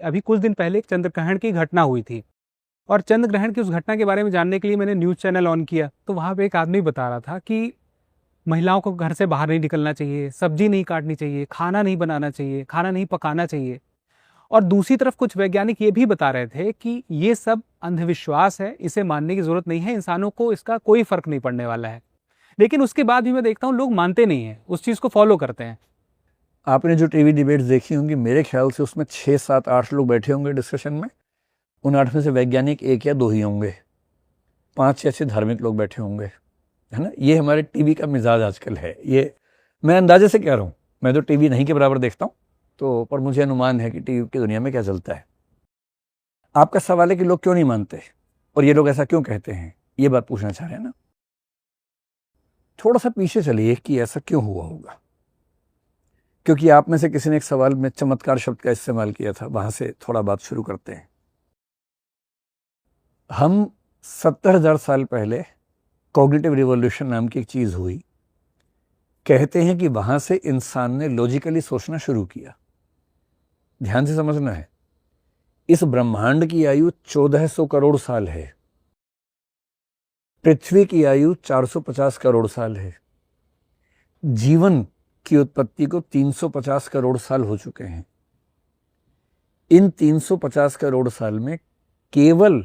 अभी कुछ दिन पहले एक चंद्रग्रहण की घटना हुई थी और चंद्रग्रहण की उस घटना के बारे में जानने के लिए मैंने न्यूज़ चैनल ऑन किया तो वहाँ पे एक आदमी बता रहा था कि महिलाओं को घर से बाहर नहीं निकलना चाहिए, सब्जी नहीं काटनी चाहिए, खाना नहीं बनाना चाहिए, खाना नहीं पकाना चाहिए। और दूसरी तरफ कुछ वैज्ञानिक ये भी बता रहे थे कि ये सब अंधविश्वास है, इसे मानने की जरूरत नहीं है, इंसानों को इसका कोई फर्क नहीं पड़ने वाला है। लेकिन उसके बाद भी मैं देखता हूँ लोग मानते नहीं हैं, उस चीज़ को फॉलो करते हैं। आपने जो टीवी डिबेट्स देखी होंगी, मेरे ख्याल से उसमें 6, 7, 8 लोग बैठे होंगे डिस्कशन में। उन 8 में से वैज्ञानिक 1 या 2 ही होंगे, 5 या 6 धार्मिक लोग बैठे होंगे, है ना। ये हमारे टीवी का मिजाज आजकल है। ये मैं अंदाजे से कह रहा हूँ, मैं तो टीवी नहीं के बराबर देखता हूँ, तो पर मुझे अनुमान है कि टीवी की दुनिया में क्या चलता है। आपका सवाल है कि लोग क्यों नहीं मानते और ये लोग ऐसा क्यों कहते हैं, ये बात पूछना चाह रहे हैं ना। थोड़ा सा पीछे चलिए कि ऐसा क्यों हुआ होगा, क्योंकि आप में से किसी ने एक सवाल में चमत्कार शब्द का इस्तेमाल किया था, वहां से थोड़ा बात शुरू करते हैं। हम 70,000 साल पहले कॉग्निटिव रिवॉल्यूशन नाम की एक चीज हुई, कहते हैं कि वहां से इंसान ने लॉजिकली सोचना शुरू किया। ध्यान से समझना है, इस ब्रह्मांड की आयु 1400 करोड़ साल है, पृथ्वी की आयु 450 करोड़ साल है, जीवन की उत्पत्ति को 350 करोड़ साल हो चुके हैं। इन 350 करोड़ साल में केवल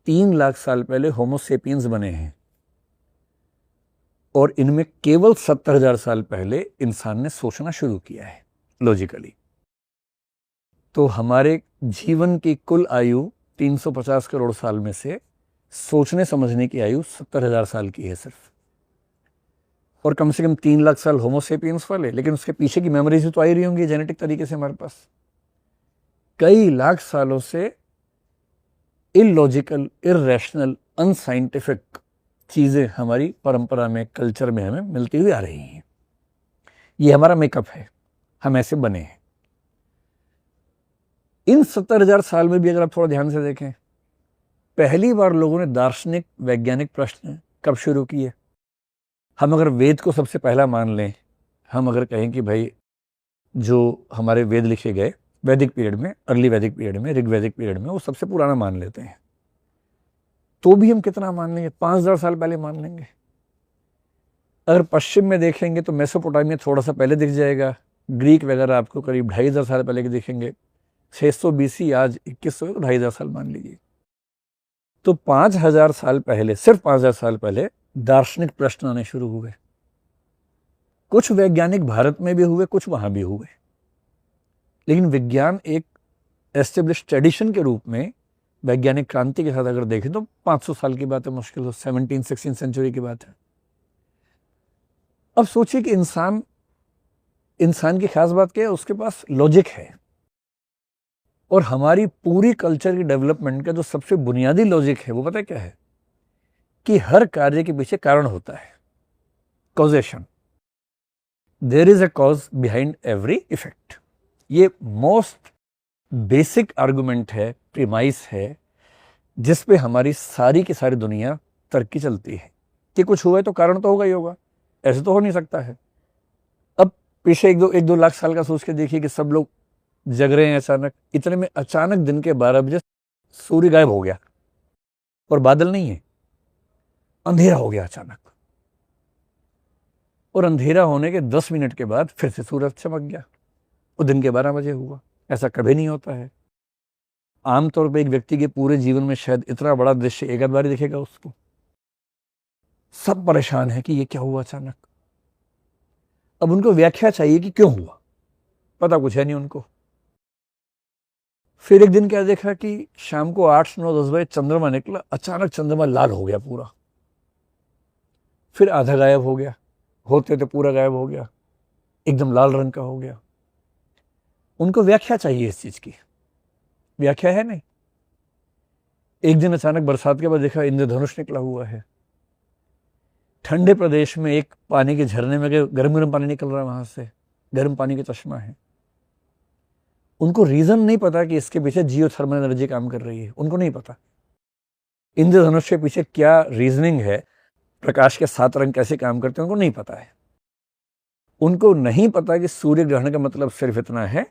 3 लाख साल पहले होमो सेपियंस बने हैं और इनमें केवल 70,000 साल पहले इंसान ने सोचना शुरू किया है लॉजिकली। तो हमारे जीवन की कुल आयु 350 करोड़ साल में से सोचने समझने की आयु 70,000 साल की है सिर्फ, और कम से कम 3 लाख साल होमो सेपियंस वाले। लेकिन उसके पीछे की मेमोरीज तो आ ही रही होंगी जेनेटिक तरीके से हमारे पास। कई लाख सालों से इलॉजिकल, इररेशनल, अनसाइंटिफिक चीजें हमारी परंपरा में, कल्चर में हमें मिलती हुई आ रही हैं। ये हमारा मेकअप है, हम ऐसे बने हैं। इन 70,000 साल में भी अगर आप थोड़ा ध्यान से देखें, पहली बार लोगों ने दार्शनिक वैज्ञानिक प्रश्न कब शुरू किए। हम अगर वेद को सबसे पहला मान लें, हम अगर कहें कि भाई जो हमारे वेद लिखे गए वैदिक पीरियड में, अर्ली वैदिक पीरियड में, ऋग्वैदिक पीरियड में, वो सबसे पुराना मान लेते हैं, तो भी हम कितना मान लेंगे? 5,000 साल पहले मान लेंगे। अगर पश्चिम में देखेंगे तो मेसोपोटामिया थोड़ा सा पहले दिख जाएगा, ग्रीक वगैरह आपको करीब 2,500 साल पहले के दिखेंगे। 600 BC, आज 2100 है, तो 2,500 साल मान लीजिए। तो 5,000 साल पहले, सिर्फ 5,000 साल पहले दार्शनिक प्रश्न आने शुरू हुए। कुछ वैज्ञानिक भारत में भी हुए, कुछ वहां भी हुए, लेकिन विज्ञान एक एस्टेब्लिश ट्रेडिशन के रूप में वैज्ञानिक क्रांति के साथ अगर देखें तो 500 साल की बात है, मुश्किल हो 17-16 सेंचुरी की बात है। अब सोचिए कि इंसान की खास बात क्या है, उसके पास लॉजिक है। और हमारी पूरी कल्चर की डेवलपमेंट का जो सबसे बुनियादी लॉजिक है वो पता है क्या है? कि हर कार्य के पीछे कारण होता है, causation. There is a cause behind every effect. ये मोस्ट बेसिक आर्गुमेंट है, प्रीमाइस है, जिस पे हमारी सारी की सारी दुनिया तरक्की चलती है कि कुछ हुआ है तो कारण तो होगा ही होगा, ऐसे तो हो नहीं सकता है। अब पीछे एक दो लाख साल का सोच के देखिए कि सब लोग जग रहे हैं अचानक, इतने में अचानक दिन के 12 बजे सूर्य गायब हो गया और बादल नहीं है, अंधेरा हो गया अचानक, और अंधेरा होने के 10 मिनट के बाद फिर से सूरज चमक गया, वो दिन के 12 बजे हुआ। ऐसा कभी नहीं होता है। आमतौर पर एक व्यक्ति के पूरे जीवन में शायद इतना बड़ा दृश्य एक आध बार ही दिखेगा उसको। सब परेशान है कि ये क्या हुआ अचानक। अब उनको व्याख्या चाहिए कि क्यों हुआ, पता कुछ है नहीं उनको। फिर एक दिन क्या देखा कि शाम को 8, 9, 10 बजे चंद्रमा निकला, अचानक चंद्रमा लाल हो गया पूरा, फिर आधा गायब हो गया, होते होते पूरा गायब हो गया, एकदम लाल रंग का हो गया। उनको व्याख्या चाहिए इस चीज की, व्याख्या है नहीं। एक दिन अचानक बरसात के बाद देखा इंद्रधनुष निकला हुआ है। ठंडे प्रदेश में एक पानी के झरने में गर्म गर्म पानी निकल रहा है, वहां से गर्म पानी का चश्मा है। उनको रीजन नहीं पता कि इसके पीछे जियोथर्मल एनर्जी काम कर रही है, उनको नहीं पता इंद्रधनुष के पीछे क्या रीजनिंग है, प्रकाश के 7 रंग कैसे काम करते हैं, उनको नहीं पता है। उनको नहीं पता कि सूर्य ग्रहण का मतलब सिर्फ इतना है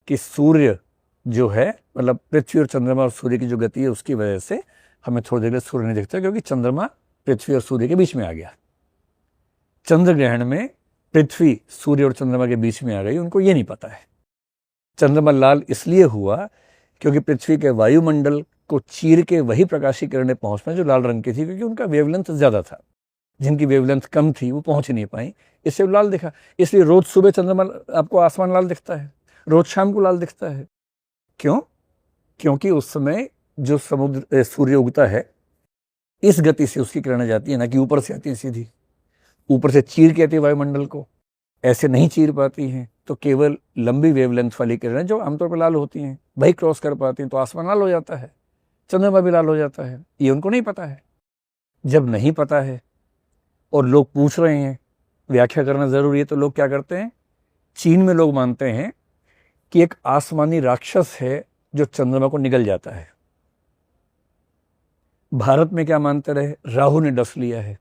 कि सूर्य जो है, मतलब पृथ्वी और चंद्रमा और सूर्य की जो गति है उसकी वजह से हमें थोड़ी देर के लिए सूर्य नहीं दिखता, क्योंकि चंद्रमा पृथ्वी और सूर्य के बीच में आ गया। चंद्र ग्रहण में पृथ्वी सूर्य और चंद्रमा के बीच में आ गई, उनको ये नहीं पता है। चंद्रमा लाल इसलिए हुआ क्योंकि पृथ्वी के वायुमंडल को चीर के वही प्रकाशीय किरणें पहुंच पाई जो लाल रंग की थी, क्योंकि उनका वेवलेंथ ज्यादा था। जिनकी वेवलेंथ कम थी वो पहुंच नहीं पाई, इससे लाल दिखा। इसलिए रोज सुबह चंद्रमा आपको आसमान लाल दिखता है, रोज शाम को लाल दिखता है। क्यों? क्योंकि उस समय जो सूर्य उगता है इस गति से उसकी किरणें जाती है, ना कि ऊपर से आती है सीधी। ऊपर से चीर के आती है वायुमंडल को, ऐसे नहीं चीर पाती हैं। तो केवल लंबी वेवलेंथ वाली किरणें जो आमतौर पर लाल होती हैं वही क्रॉस कर पाती हैं, तो आसमान लाल हो जाता है, चंद्रमा भी लाल हो जाता है। ये उनको नहीं पता है। जब नहीं पता है और लोग पूछ रहे हैं, व्याख्या करना जरूरी है, तो लोग क्या करते हैं? चीन में लोग मानते हैं कि एक आसमानी राक्षस है जो चंद्रमा को निगल जाता है। भारत में क्या मानते रहे? राहु ने डस लिया है।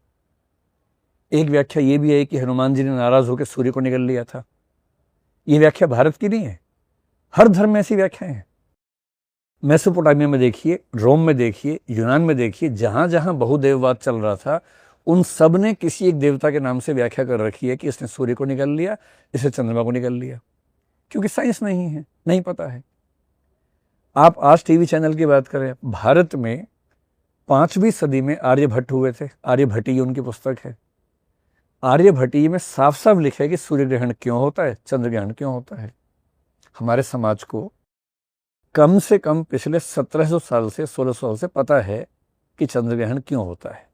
एक व्याख्या ये भी है कि हनुमान जी ने नाराज होकर सूर्य को निगल लिया था। ये व्याख्या भारत की नहीं है, हर धर्म में ऐसी व्याख्याएं हैं। मेसोपोटामिया में देखिए, रोम में देखिए, यूनान में देखिए, जहां जहां बहुदेववाद चल रहा था उन सब ने किसी एक देवता के नाम से व्याख्या कर रखी है कि इसने सूर्य को निगल लिया, इसने चंद्रमा को निगल लिया, क्योंकि साइंस नहीं है, नहीं पता है। आप आज टीवी चैनल की बात करें, भारत में 5वीं सदी में आर्यभट्ट हुए थे। आर्यभट्टी उनकी पुस्तक है। आर्यभट्टी में साफ साफ लिखा है कि सूर्य ग्रहण क्यों होता है, चंद्र ग्रहण क्यों होता है। हमारे समाज को कम से कम पिछले 1700 साल से 1600 साल से पता है कि चंद्र ग्रहण क्यों होता है।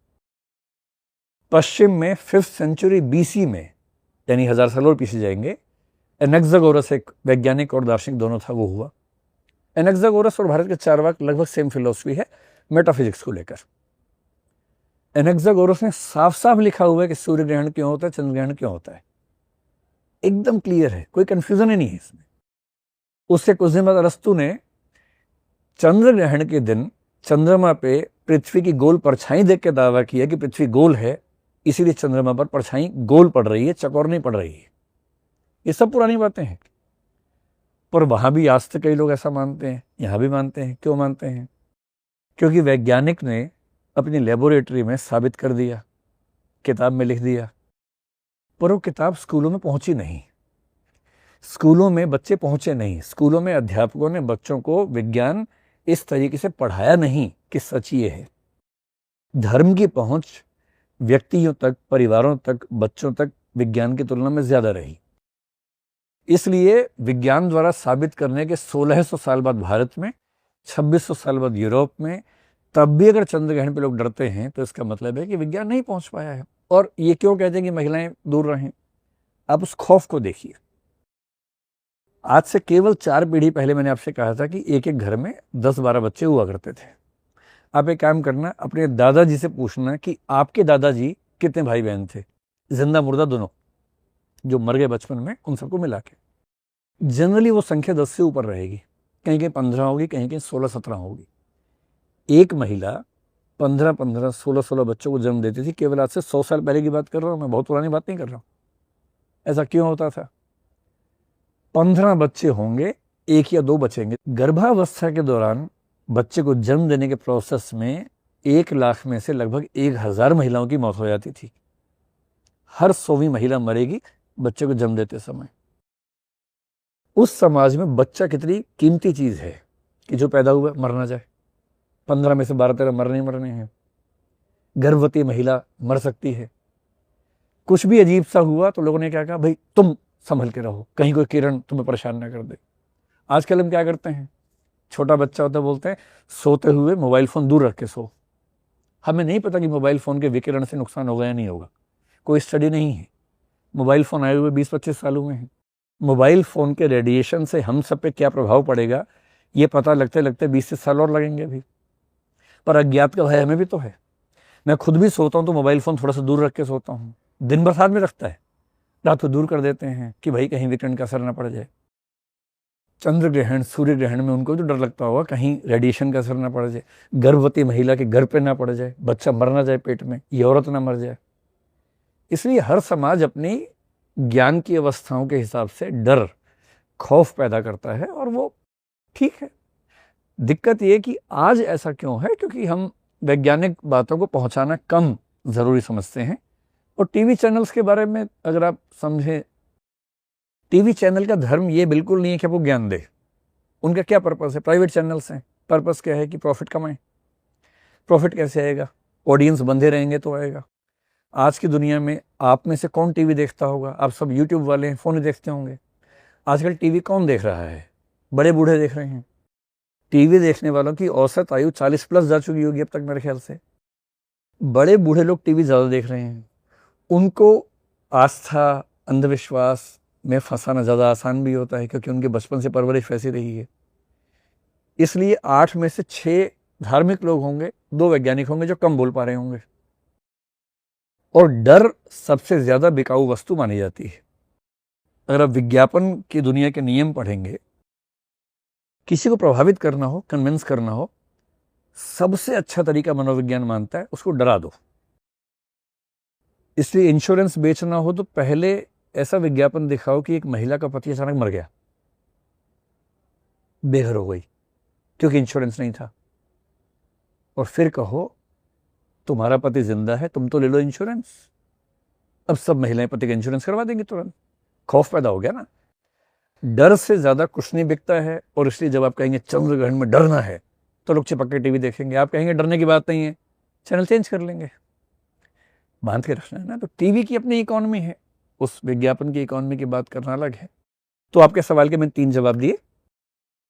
पश्चिम में 5th सेंचुरी BC में, यानी 1000 साल और पीछे जाएंगे, एनेक्सागोरस एक वैज्ञानिक और दार्शनिक दोनों था, वो हुआ। एनेक्सागोरस और भारत के चार्वाक लगभग सेम फिलॉसफी है मेटाफिजिक्स को लेकर। एनेक्सागोरस ने साफ साफ लिखा हुआ है कि सूर्य ग्रहण क्यों होता है, चंद्र ग्रहण क्यों होता है, एकदम क्लियर है, कोई कंफ्यूजन ही नहीं है इसमें। उससे कुछ दिन बाद अरस्तु ने चंद्र ग्रहण के दिन चंद्रमा पे पृथ्वी की गोल परछाई देख के दावा किया कि पृथ्वी गोल है, इसीलिए चंद्रमा पर परछाई गोल पड़ रही है, चकोर नहीं पड़ रही है। ये सब पुरानी बातें हैं, पर वहां भी आज तक कई लोग ऐसा मानते हैं, यहां भी मानते हैं। क्यों मानते हैं? क्योंकि वैज्ञानिक ने अपनी लेबोरेटरी में साबित कर दिया, किताब में लिख दिया, पर वो किताब स्कूलों में पहुंची नहीं, स्कूलों में बच्चे पहुंचे नहीं, स्कूलों में अध्यापकों ने बच्चों को विज्ञान इस तरीके से पढ़ाया नहीं कि सच ये है। धर्म की पहुंच व्यक्तियों तक, परिवारों तक, बच्चों तक विज्ञान की तुलना में ज्यादा रही। इसलिए विज्ञान द्वारा साबित करने के 1600 साल बाद भारत में, 2600 साल बाद यूरोप में, तब भी अगर चंद्र ग्रहण पे लोग डरते हैं तो इसका मतलब है कि विज्ञान नहीं पहुंच पाया है। और ये क्यों कहते हैं कि महिलाएं दूर रहें? आप उस खौफ को देखिए। आज से केवल 4 पीढ़ी पहले मैंने आपसे कहा था कि एक एक घर में 10-12 बच्चे हुआ करते थे। आप एक काम करना, अपने दादाजी से पूछना कि आपके दादाजी कितने भाई बहन थे, जिंदा मुर्दा दोनों, जो मर गए बचपन में, उन सबको मिला के। जनरली वो संख्या 10 से ऊपर रहेगी, कहीं कहीं 15 होगी, कहीं कहीं 16-17 होगी। एक महिला 15-15, 16-16 बच्चों को जन्म देती थी। केवल आज से 100 साल पहले की बात कर रहा हूँ मैं, बहुत पुरानी बात नहीं कर रहा हूँ। ऐसा क्यों होता था? 15 बच्चे होंगे, 1 या 2 बचेंगे। गर्भावस्था के दौरान बच्चे को जन्म देने के प्रोसेस में 1 लाख में से लगभग 1000 महिलाओं की मौत हो जाती थी। हर 100वीं महिला मरेगी बच्चे को जन्म देते समय। उस समाज में बच्चा कितनी कीमती चीज है कि जो पैदा हुआ मर ना जाए। 15 में से 12-13 मरने हैं। गर्भवती महिला मर सकती है। कुछ भी अजीब सा हुआ तो लोगों ने क्या कहा, भाई तुम संभल के रहो, कहीं कोई किरण तुम्हें परेशान ना कर दे। आजकल हम क्या करते हैं, छोटा बच्चा होता है, बोलते हैं सोते हुए मोबाइल फोन दूर रख के सो। हमें नहीं पता कि मोबाइल फोन के विकिरण से नुकसान होगा या नहीं होगा, कोई स्टडी नहीं है। मोबाइल फोन आए हुए 20-25 साल हुए हैं। मोबाइल फोन के रेडिएशन से हम सब पे क्या प्रभाव पड़ेगा ये पता लगते लगते 20 साल और लगेंगे अभी। पर अज्ञात का भय हमें भी तो है। मैं खुद भी सोता हूं तो मोबाइल फोन थोड़ा सा दूर रख के सोता हूं। दिन भर साथ में रखता है, रात को दूर कर देते हैं कि भाई कहीं विकिरण का असर ना पड़ जाए। चंद्र ग्रहण, सूर्य ग्रहण में उनको तो डर लगता होगा कहीं रेडिएशन का असर ना पड़ जाए, गर्भवती महिला के घर पे ना पड़ जाए, बच्चा मर ना जाए पेट में, ये औरत ना मर जाए। इसलिए हर समाज अपनी ज्ञान की अवस्थाओं के हिसाब से डर, खौफ पैदा करता है और वो ठीक है। दिक्कत ये कि आज ऐसा क्यों है, क्योंकि हम वैज्ञानिक बातों को पहुंचाना कम ज़रूरी समझते हैं। और टीवी चैनल्स के बारे में अगर आप समझें, टीवी चैनल का धर्म ये बिल्कुल नहीं है कि आपको ज्ञान दे। उनका क्या पर्पस है? प्राइवेट चैनल्स हैं, पर्पस क्या है कि प्रॉफिट कमाएं। प्रॉफिट कैसे आएगा? ऑडियंस बंधे रहेंगे तो आएगा। आज की दुनिया में आप में से कौन टीवी देखता होगा? आप सब यूट्यूब वाले हैं, फ़ोन देखते होंगे। आजकल टीवी कौन देख रहा है? बड़े बूढ़े देख रहे हैं। टीवी देखने वालों की औसत आयु 40 प्लस जा चुकी होगी अब तक मेरे ख्याल से। बड़े बूढ़े लोग टीवी ज़्यादा देख रहे हैं। उनको आस्था, अंधविश्वास में फंसाना ज़्यादा आसान भी होता है, क्योंकि उनके बचपन से परवरिश वैसी रही है। इसलिए 8 में से 6 धार्मिक लोग होंगे, 2 वैज्ञानिक होंगे जो कम बोल पा रहे होंगे। और डर सबसे ज़्यादा बिकाऊ वस्तु मानी जाती है। अगर आप विज्ञापन की दुनिया के नियम पढ़ेंगे, किसी को प्रभावित करना हो, कन्विंस करना हो, सबसे अच्छा तरीका मनोविज्ञान मानता है, उसको डरा दो। इसलिए इंश्योरेंस बेचना हो तो पहले ऐसा विज्ञापन दिखाओ कि एक महिला का पति अचानक मर गया, बेघर हो गई क्योंकि इंश्योरेंस नहीं था, और फिर कहो तुम्हारा पति जिंदा है, तुम तो ले लो इंश्योरेंस। अब सब महिलाएं पति का इंश्योरेंस करवा देंगी तुरंत। खौफ पैदा हो गया ना। डर से ज्यादा कुछ नहीं बिकता है। और इसलिए जब आप कहेंगे चंद्र ग्रहण में डरना है, तो लोग चिपक के टीवी देखेंगे। आप कहेंगे डरने की बात नहीं है, चैनल चेंज कर लेंगे। बांध के रखना है ना। तो टीवी की अपनी इकोनॉमी है, उस विज्ञापन की इकोनॉमी की बात करना अलग है। तो आपके सवाल के मैंने 3 जवाब दिए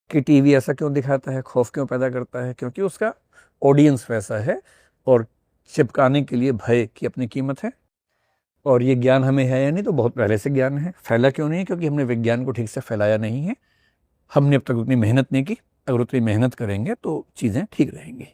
कि टीवी ऐसा क्यों दिखाता है, खौफ क्यों पैदा करता है, क्योंकि उसका ऑडियंस वैसा है और चिपकाने के लिए भय की अपनी कीमत है। और ये ज्ञान हमें है या नहीं, तो बहुत पहले से ज्ञान है। फैला क्यों नहीं है? क्योंकि हमने विज्ञान को ठीक से फैलाया नहीं है। हमने अब तक उतनी मेहनत नहीं की। अगर उतनी मेहनत करेंगे तो चीज़ें ठीक रहेंगी।